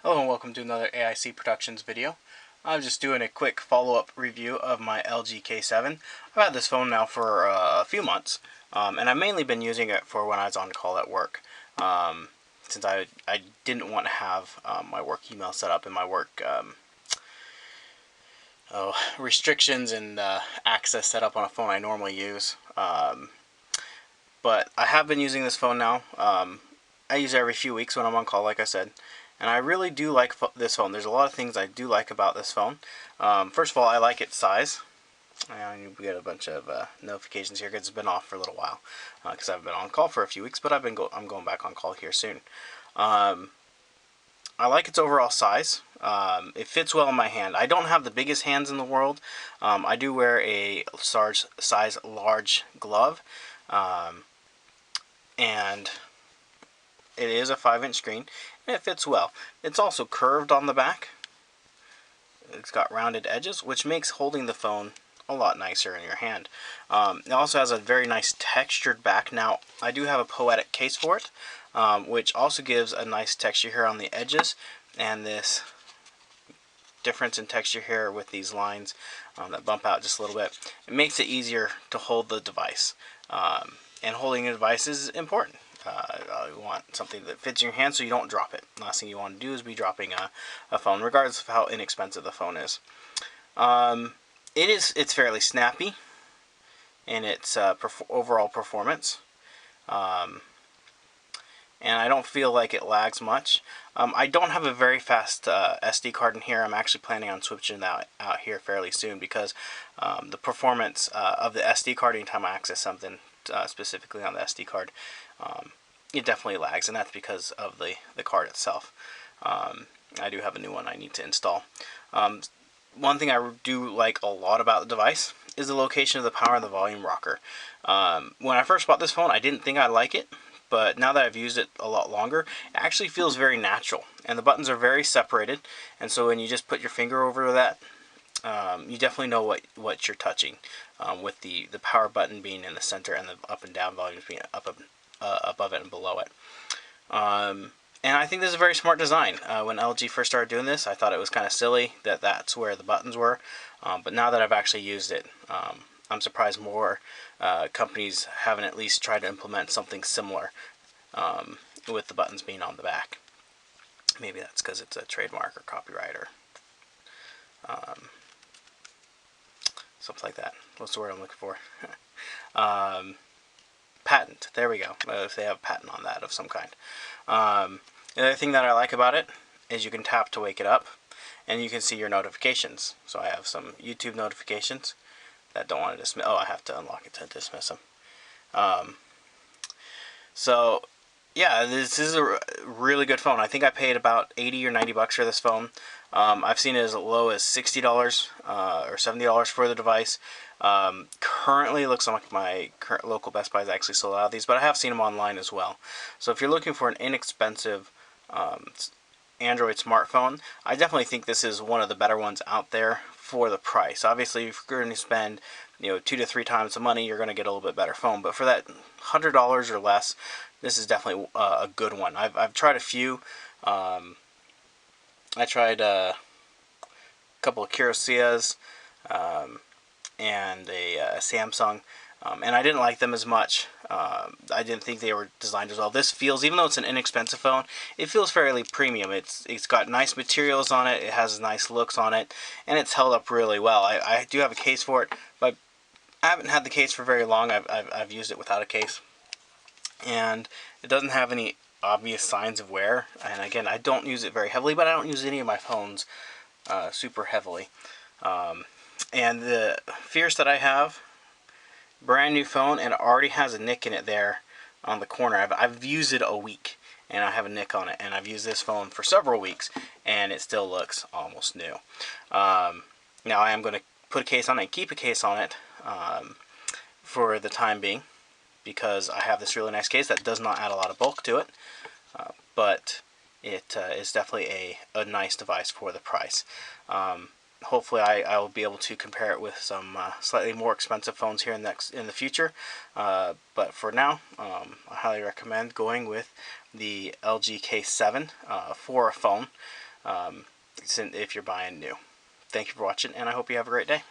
Hello and welcome to another AIC Productions video. I'm just doing a quick follow-up review of my LG K7. I've had this phone now for a few months, and I've mainly been using it for when I was on call at work, since I didn't want to have my work email set up and my work restrictions and access set up on a phone I normally use. But I have been using this phone now. I use it every few weeks when I'm on call, like I said. And I really do like this phone. There's a lot of things I do like about this phone. First of all, I like its size. And we get a bunch of notifications here because it's been off for a little while. Because I've been on call for a few weeks, but I'm going back on call here soon. I like its overall size. It fits well in my hand. I don't have the biggest hands in the world. I do wear a size large glove. And it is a 5-inch screen, and it fits well. It's also curved on the back. It's got rounded edges, which makes holding the phone a lot nicer in your hand. It also has a very nice textured back. Now, I do have a Poetic case for it, which also gives a nice texture here on the edges, and this difference in texture here with these lines that bump out just a little bit. It makes it easier to hold the device, and holding a device is important. You want something that fits in your hand so you don't drop it. Last thing you want to do is be dropping a phone, regardless of how inexpensive the phone is. It's fairly snappy in its overall performance, and I don't feel like it lags much. I don't have a very fast SD card in here. I'm actually planning on switching that out here fairly soon because the performance of the SD card, anytime I access something specifically on the SD card, it definitely lags, and that's because of the card itself. I do have a new one I need to install. One thing I do like a lot about the device is the location of the power and the volume rocker. When I first bought this phone, I didn't think I'd like it, but now that I've used it a lot longer, it actually feels very natural, and the buttons are very separated, and so when you just put your finger over that, you definitely know what you're touching, with the power button being in the center and the up and down volumes being above it and below it. And I think this is a very smart design. When LG first started doing this, I thought it was kind of silly that that's where the buttons were, but now that I've actually used it, I'm surprised more companies haven't at least tried to implement something similar, with the buttons being on the back. Maybe that's because it's a trademark or copyright or something like that. What's the word I'm looking for? Patent. There we go. If they have a patent on that of some kind. The other thing that I like about it is you can tap to wake it up, and you can see your notifications. So I have some YouTube notifications that don't want to dismiss. Oh, I have to unlock it to dismiss them. So yeah, this is a really good phone. I think I paid about 80 or 90 bucks for this phone. I've seen it as low as $60 or $70 for the device. Currently, it looks like my current local Best Buy is actually sold out of these, but I have seen them online as well. So if you're looking for an inexpensive Android smartphone, I definitely think this is one of the better ones out there for the price. Obviously, if you're going to spend 2 to 3 times the money, you're going to get a little bit better phone. But for that $100 or less, this is definitely a good one. I've tried a few. I tried a couple of Kirosias and a Samsung, and I didn't like them as much. I didn't think they were designed as well. This feels, even though it's an inexpensive phone, it feels fairly premium. It's got nice materials on it. It has nice looks on it, and it's held up really well. I do have a case for it, but I haven't had the case for very long. I've used it without a case, and it doesn't have any obvious signs of wear. And again, I don't use it very heavily, but I don't use any of my phones super heavily. And the fears that I have, brand new phone, and it already has a nick in it there on the corner. I've used it a week, and I have a nick on it, and I've used this phone for several weeks, and it still looks almost new. Now I am going to put a case on it and keep a case on it for the time being, because I have this really nice case that does not add a lot of bulk to it, but it is definitely a nice device for the price. Hopefully I will be able to compare it with some slightly more expensive phones here in the future, but for now, I highly recommend going with the LG K7 for a phone. if you're buying new. Thank you for watching, and I hope you have a great day.